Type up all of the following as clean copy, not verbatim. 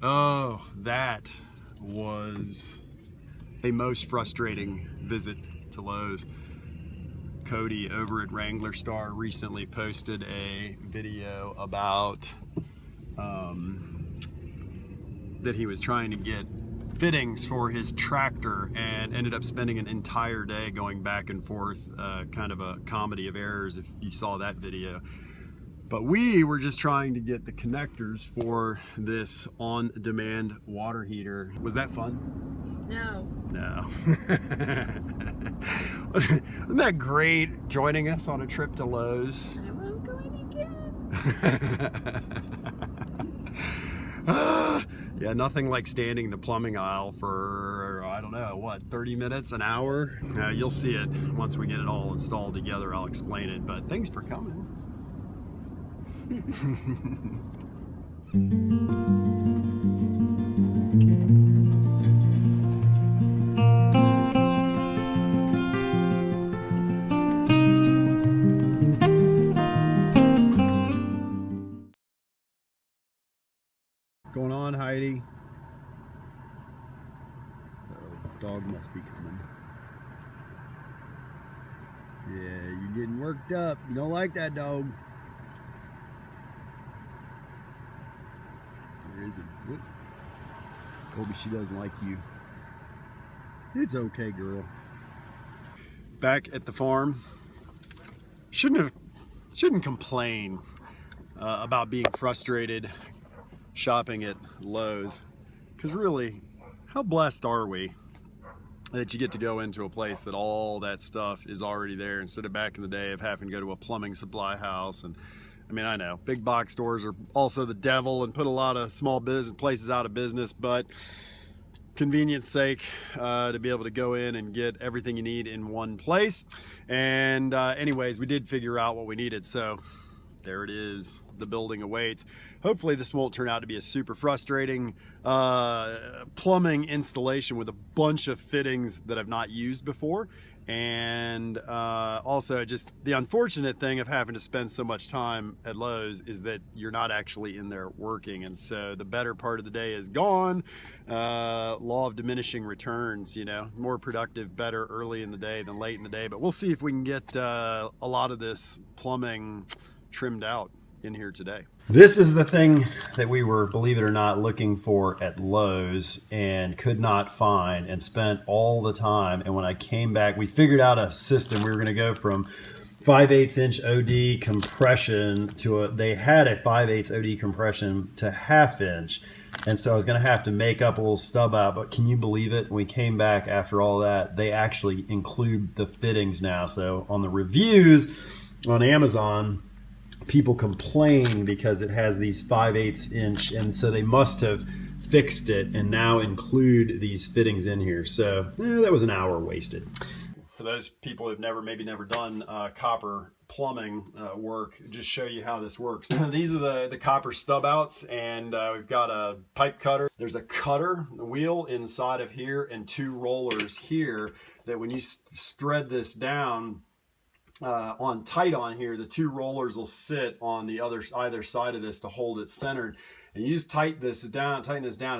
Oh, that was a most frustrating visit to Lowe's. Cody over at Wrangler Star recently posted a video about that he was trying to get fittings for his tractor and ended up spending an entire day going back and forth, kind of a comedy of errors if you saw that video. But we were just trying to get the connectors for this on-demand water heater. Was that fun? No. No. Isn't that great, joining us on a trip to Lowe's? I won't go in again. Yeah, nothing like standing in the plumbing aisle for, I don't know, what, 30 minutes, an hour? You'll see it once we get it all installed together. I'll explain it, but thanks for coming. What's going on, Heidi? Oh, dog must be coming. Yeah, you're getting worked up. You don't like that dog. Where is it? Whoop. Colby, she doesn't like you. It's okay, girl. Back at the farm. Shouldn't complain about being frustrated shopping at Lowe's, because really, how blessed are we that you get to go into a place that all that stuff is already there, instead of back in the day of having to go to a plumbing supply house. And I mean, I know big box stores are also the devil and put a lot of small business places out of business, but convenience sake, to be able to go in and get everything you need in one place. And anyways, we did figure out what we needed, so there it is. The building awaits. Hopefully this won't turn out to be a super frustrating plumbing installation with a bunch of fittings that I've not used before. And also, just the unfortunate thing of having to spend so much time at Lowe's is that you're not actually in there working, and so the better part of the day is gone. Law of diminishing returns, you know, more productive, better early in the day than late in the day. But we'll see if we can get a lot of this plumbing trimmed out in here today. This is the thing that we were, believe it or not, looking for at Lowe's and could not find, and spent all the time. And when I came back, we figured out a system. We were going to go from 5/8 inch OD compression to they had a 5/8 OD compression to 1/2 inch. And so I was going to have to make up a little stub out, but can you believe it? When we came back after all that, they actually include the fittings now. So on the reviews on Amazon, people complain because it has these 5/8 inch, and so they must have fixed it and now include these fittings in here. So that was an hour wasted. For those people who've maybe never done copper plumbing work, just show you how this works. These are the copper stub outs, and we've got a pipe cutter. There's a cutter wheel inside of here and 2 rollers here that when you thread this down tight on here, the 2 rollers will sit on the either side of this to hold it centered. And you just tighten this down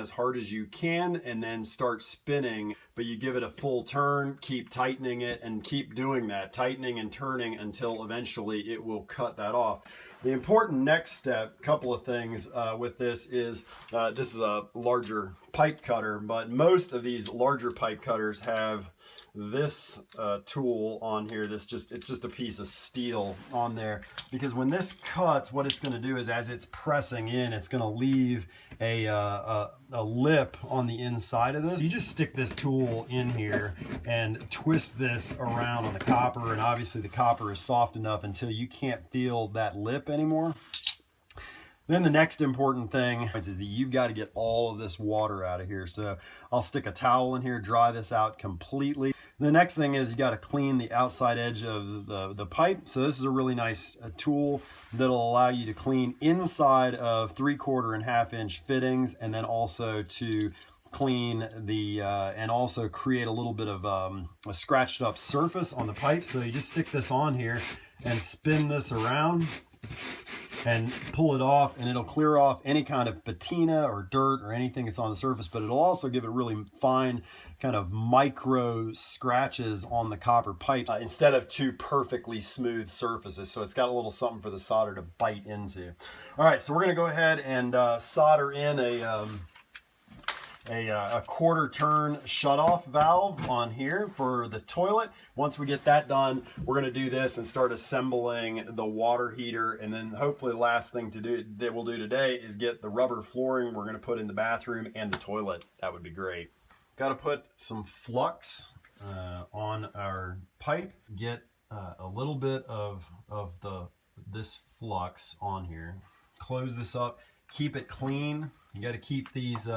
as hard as you can, and then start spinning. But you give it a full turn, keep tightening it, and keep doing that, tightening and turning until eventually it will cut that off. The important next step, couple of things with this is this is a larger pipe cutter, but most of these larger pipe cutters have this tool on here. It's just a piece of steel on there, because when this cuts, what it's going to do is, as it's pressing in, it's going to leave a lip on the inside of this. You just stick this tool in here and twist this around on the copper, and obviously the copper is soft enough until you can't feel that lip anymore. Then the next important thing is that you've got to get all of this water out of here. So I'll stick a towel in here, dry this out completely. The next thing is you got to clean the outside edge of the pipe. So this is a really nice tool that'll allow you to clean inside of 3/4 and 1/2 inch fittings, and then also to clean the and also create a little bit of a scratched up surface on the pipe. So you just stick this on here and spin this around. and pull it off, and it'll clear off any kind of patina or dirt or anything that's on the surface, but it'll also give it really fine kind of micro scratches on the copper pipe instead of two perfectly smooth surfaces. So it's got a little something for the solder to bite into. All right, so we're gonna go ahead and solder in a quarter turn shutoff valve on here for the toilet. Once we get that done, we're going to do this and start assembling the water heater, and then hopefully the last thing that we'll do today is get the rubber flooring we're going to put in the bathroom and the toilet. That would be great. Got to put some flux on our pipe. Get a little bit of this flux on here. Close this up. Keep it clean. You got to keep these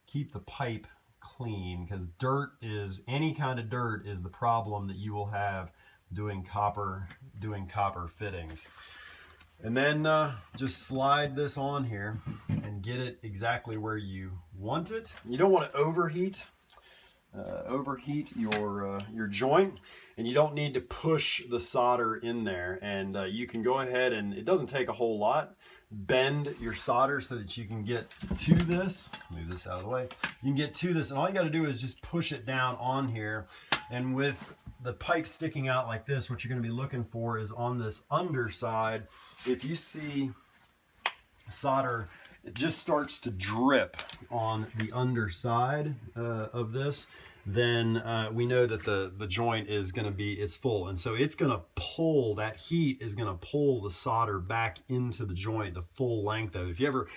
keep the pipe clean, because any kind of dirt is the problem that you will have doing copper fittings. And then just slide this on here and get it exactly where you want it. You don't want to overheat your joint, and you don't need to push the solder in there. And you can go ahead, and it doesn't take a whole lot. Bend your solder so that you can get to this. Move this out of the way. You can get to this, and all you got to do is just push it down on here. And with the pipe sticking out like this, what you're going to be looking for is on this underside. If you see solder, it just starts to drip on the underside of this, then we know that the joint is going to be, it's full. And so it's going to pull, that heat is going to pull the solder back into the joint, the full length of it. If you ever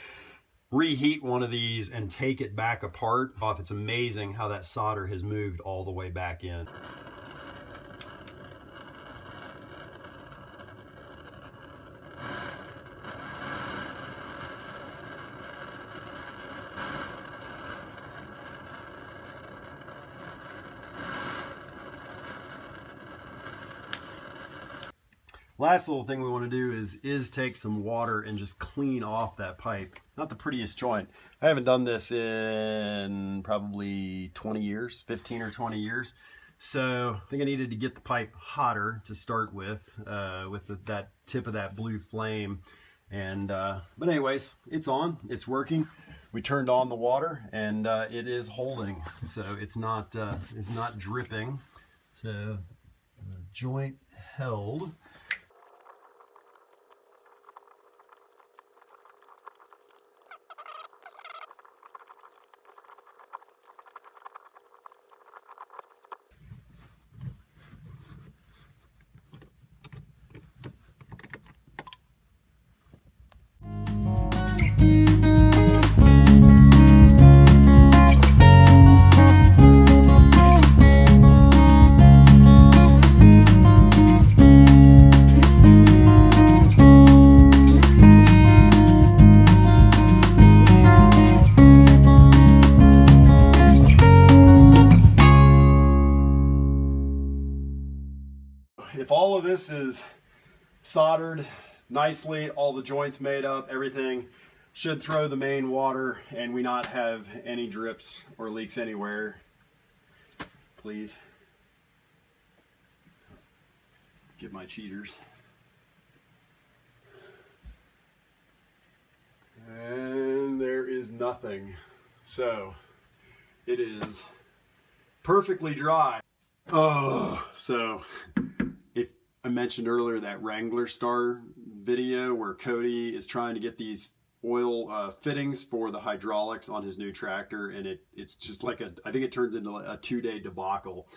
reheat one of these and take it back apart, it's amazing how that solder has moved all the way back in. Last little thing we want to do is take some water and just clean off that pipe. Not the prettiest joint. I haven't done this in probably 20 years, 15 or 20 years. So I think I needed to get the pipe hotter to start with that tip of that blue flame. And but anyways, it's on, it's working. We turned on the water, and it is holding. So it's not dripping. So the joint held. If all of this is soldered nicely, all the joints made up, everything should throw the main water and we not have any drips or leaks anywhere. Please. Get my cheaters. And there is nothing. So it is perfectly dry. Oh, so if I mentioned earlier that Wrangler Star video where Cody is trying to get these oil fittings for the hydraulics on his new tractor, and it's just like I think it turns into a 2-day debacle.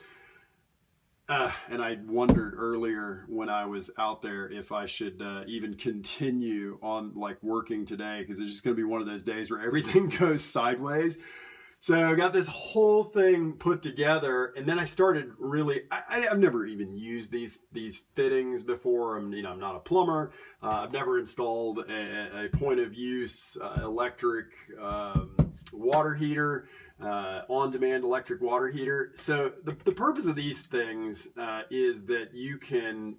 And I wondered earlier when I was out there if I should even continue on like working today, because it's just going to be one of those days where everything goes sideways. So I got this whole thing put together, and then I started really, I've never even used these fittings before. I'm not a plumber. I've never installed a point of use electric water heater, on-demand electric water heater. So the purpose of these things is that you can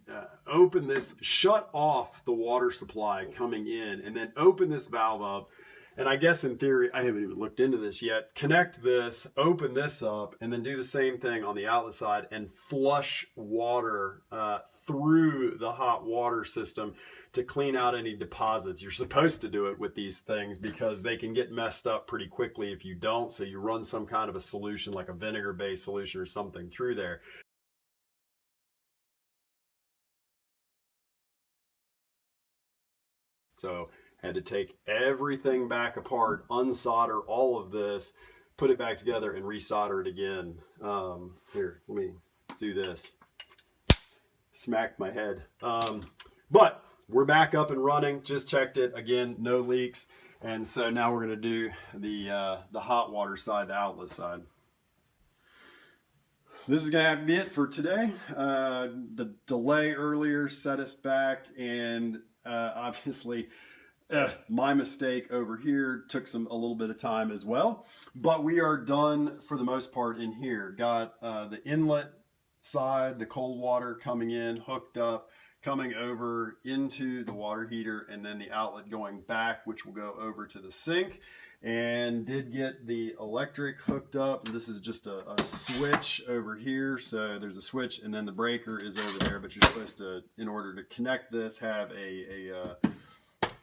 open this, shut off the water supply coming in, and then open this valve up, And I guess in theory, I haven't even looked into this yet. Connect this, open this up, and then do the same thing on the outlet side and flush water through the hot water system to clean out any deposits. You're supposed to do it with these things because they can get messed up pretty quickly if you don't. So you run some kind of a solution like a vinegar-based solution or something through there. So had to take everything back apart, unsolder all of this, put it back together and resolder it again. Here, let me do this. Smacked my head. But we're back up and running. Just checked it again, no leaks. And so now we're going to do the hot water side, the outlet side. This is going to have to be it for today. The delay earlier set us back, and obviously my mistake over here took a little bit of time as well. But we are done for the most part in here. Got the inlet side, the cold water coming in, hooked up, coming over into the water heater, and then the outlet going back, which will go over to the sink. And did get the electric hooked up. This is just a switch over here. So there's a switch and then the breaker is over there, but you're supposed to, in order to connect this, have a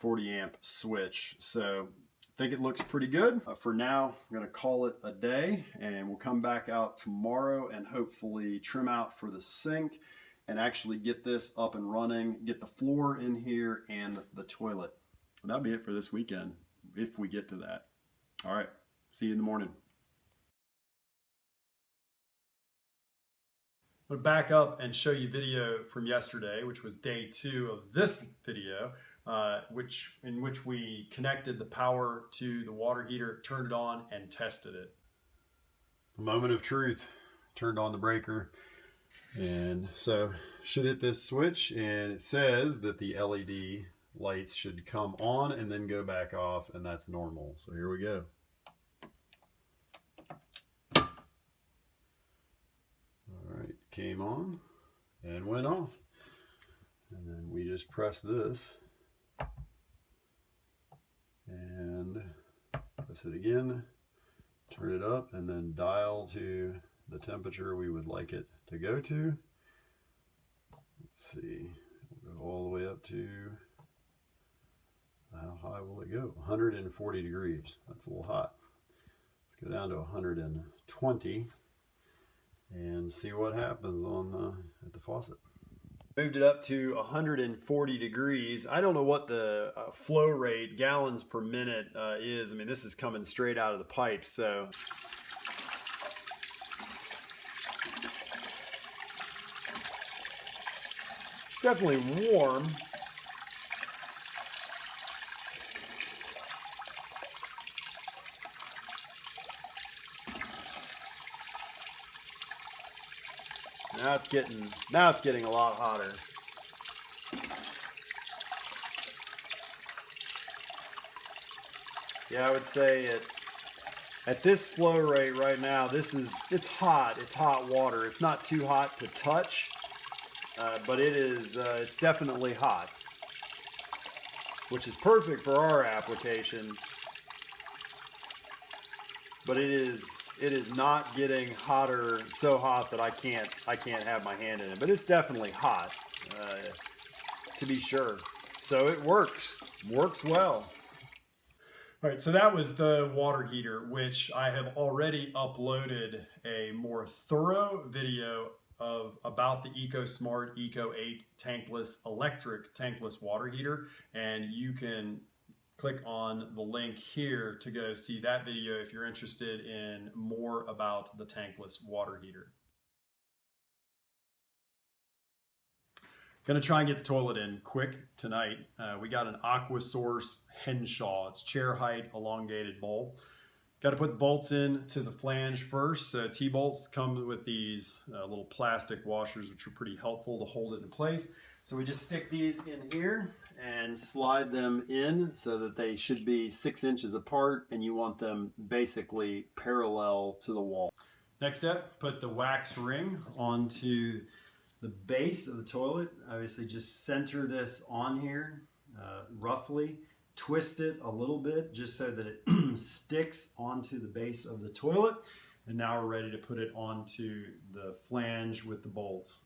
40 amp switch. So I think it looks pretty good. For now, I'm gonna call it a day, and we'll come back out tomorrow and hopefully trim out for the sink and actually get this up and running, get the floor in here and the toilet. That'll be it for this weekend, if we get to that. All right, see you in the morning. I'm gonna back up and show you video from yesterday, which was day 2 of this video, in which we connected the power to the water heater, turned it on, and tested it. The moment of truth. Turned on the breaker, and so should hit this switch, and it says that the LED lights should come on and then go back off, and that's normal. So here we go. All right, came on and went off. And then we just press this and press it again, turn it up, and then dial to the temperature we would like it to go to. Let's see, we'll go all the way up to, how high will it go? 140 degrees. That's a little hot. Let's go down to 120 and see what happens on at the faucet. Moved it up to 140 degrees. I don't know what the flow rate, gallons per minute, is. I mean, this is coming straight out of the pipe, so. It's definitely warm. Now it's getting a lot hotter. Yeah, I would say at this flow rate right now, it's hot. It's hot water. It's not too hot to touch, but it's definitely hot, which is perfect for our application. But it is not getting hotter, so hot that I can't have my hand in it. But it's definitely hot, to be sure. So it works well. All right, so that was the water heater, which I have already uploaded a more thorough video about the EcoSmart Eco 8 tankless electric tankless water heater, and you can click on the link here to go see that video if you're interested in more about the tankless water heater. Gonna try and get the toilet in quick tonight. We got an AquaSource Henshaw. It's chair height elongated bowl. Got to put the bolts in to the flange first. T-bolts come with these little plastic washers, which are pretty helpful to hold it in place. So we just stick these in here and slide them in so that they should be 6 inches apart, and you want them basically parallel to the wall. Next step, put the wax ring onto the base of the toilet. Obviously just center this on here roughly, twist it a little bit just so that it sticks onto the base of the toilet. And now we're ready to put it onto the flange with the bolts.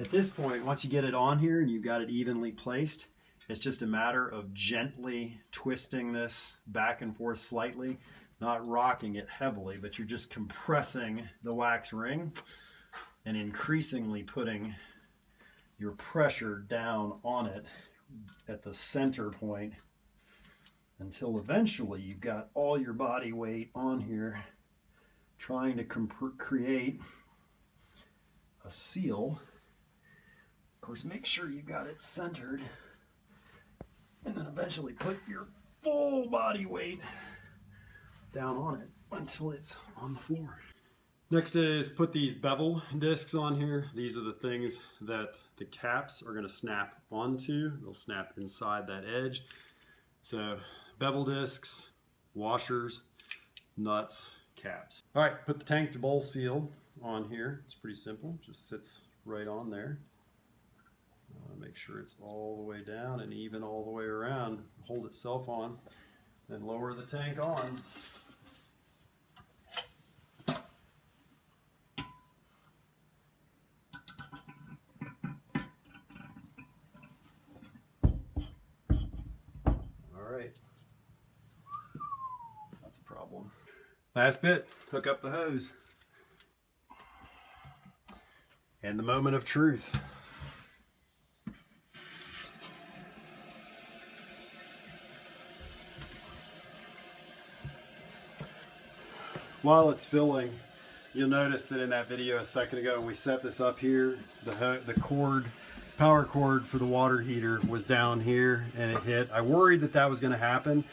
At this point, once you get it on here and you've got it evenly placed, it's just a matter of gently twisting this back and forth slightly, not rocking it heavily, but you're just compressing the wax ring and increasingly putting your pressure down on it at the center point until eventually you've got all your body weight on here trying to create a seal. Of course, make sure you've got it centered, and then eventually put your full body weight down on it until it's on the floor. Next is put these bevel discs on here. These are the things that the caps are going to snap onto. They'll snap inside that edge. So bevel discs, washers, nuts, caps. All right, put the tank to bowl seal on here. It's pretty simple, just sits right on there. Make sure it's all the way down and even all the way around. Hold itself on, then lower the tank on. All right, that's a problem. Last bit, hook up the hose. And the moment of truth. While it's filling, you'll notice that in that video a second ago when we set this up here, the power cord for the water heater was down here and it hit. I worried that that was going to happen.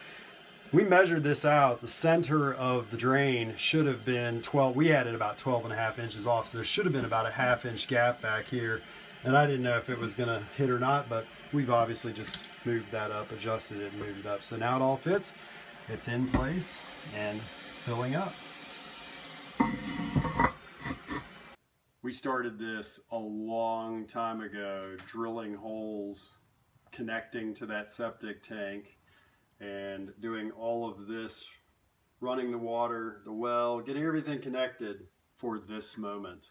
We measured this out. The center of the drain should have been 12. We had it about 12.5 inches off, so there should have been about a ½ inch gap back here. And I didn't know if it was going to hit or not, but we've obviously just moved that up, adjusted it, and moved it up. So now it all fits. It's in place and filling up. We started this a long time ago, drilling holes, connecting to that septic tank, and doing all of this, running the water, the well, getting everything connected for this moment.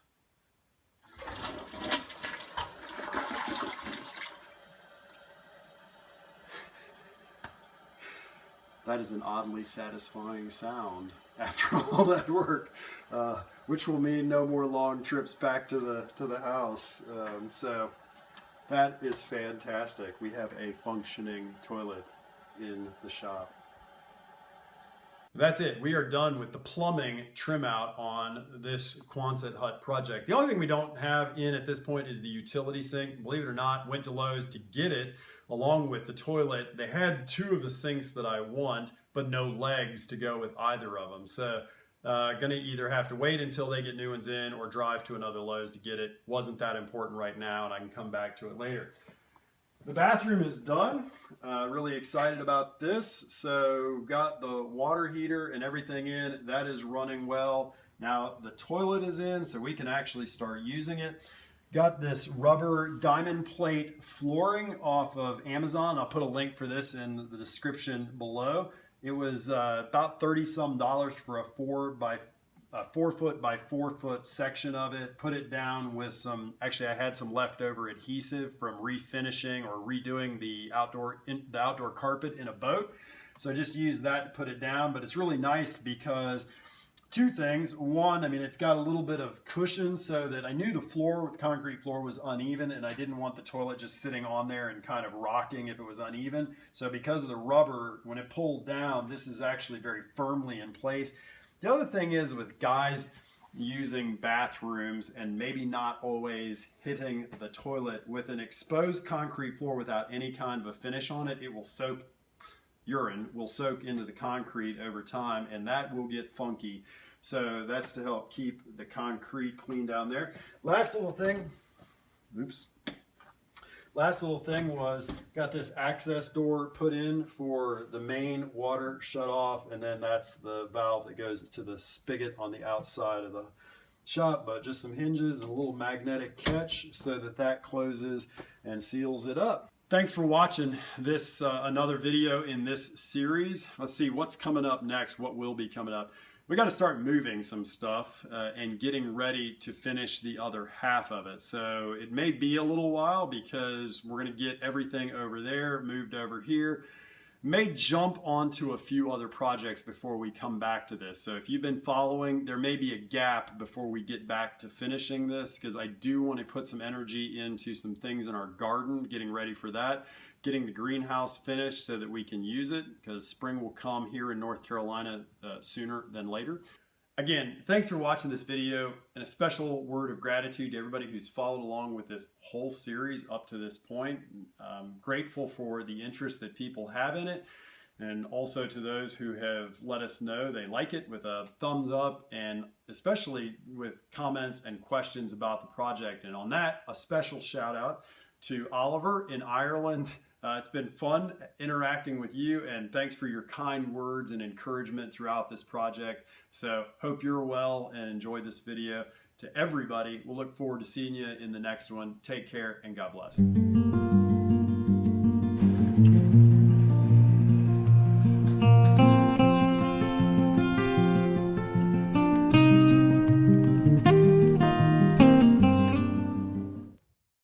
That is an oddly satisfying sound after all that work, which will mean no more long trips back to the house. So that is fantastic. We have a functioning toilet in the shop. That's it. We are done with the plumbing trim out on this Quonset hut project. The only thing we don't have in at this point is the utility sink. Believe it or not, went to Lowe's to get it along with the toilet. They had 2 of the sinks that I want, but no legs to go with either of them. So gonna either have to wait until they get new ones in or drive to another Lowe's to get it. Wasn't that important right now, and I can come back to it later. The bathroom is done. Really excited about this. So got the water heater and everything in. That is running well. Now the toilet is in, so we can actually start using it. Got this rubber diamond plate flooring off of Amazon. I'll put a link for this in the description below. It was about $30-some for a 4 foot by 4 foot section of it. Put it down with some, actually I had some leftover adhesive from refinishing or redoing the outdoor carpet in a boat. So I just used that to put it down, but it's really nice because 2 things. One, I mean, it's got a little bit of cushion so that I knew the floor, the concrete floor, was uneven, and I didn't want the toilet just sitting on there and kind of rocking if it was uneven. So because of the rubber, when it pulled down, this is actually very firmly in place. The other thing is with guys using bathrooms and maybe not always hitting the toilet with an exposed concrete floor without any kind of a finish on it, it will soak, urine will soak into the concrete over time, and that will get funky. So that's to help keep the concrete clean down there. Last little thing, oops. Last little thing was got this access door put in for the main water shut off, and then that's the valve that goes to the spigot on the outside of the shop, but just some hinges and a little magnetic catch so that that closes and seals it up. Thanks for watching this another video in this series. Let's see what's coming up next, what will be coming up. We got to start moving some stuff and getting ready to finish the other half of it. So it may be a little while because we're going to get everything over there moved over here. May jump onto a few other projects before we come back to this. So if you've been following, there may be a gap before we get back to finishing this, because I do want to put some energy into some things in our garden, getting ready for that, getting the greenhouse finished so that we can use it, because spring will come here in North Carolina sooner than later. Again, thanks for watching this video, and a special word of gratitude to everybody who's followed along with this whole series up to this point. I'm grateful for the interest that people have in it, and also to those who have let us know they like it with a thumbs up, and especially with comments and questions about the project. And on that, a special shout out to Oliver in Ireland. It's been fun interacting with you, and thanks for your kind words and encouragement throughout this project. So hope you're well and enjoy this video. To everybody, we'll look forward to seeing you in the next one. Take care and God bless.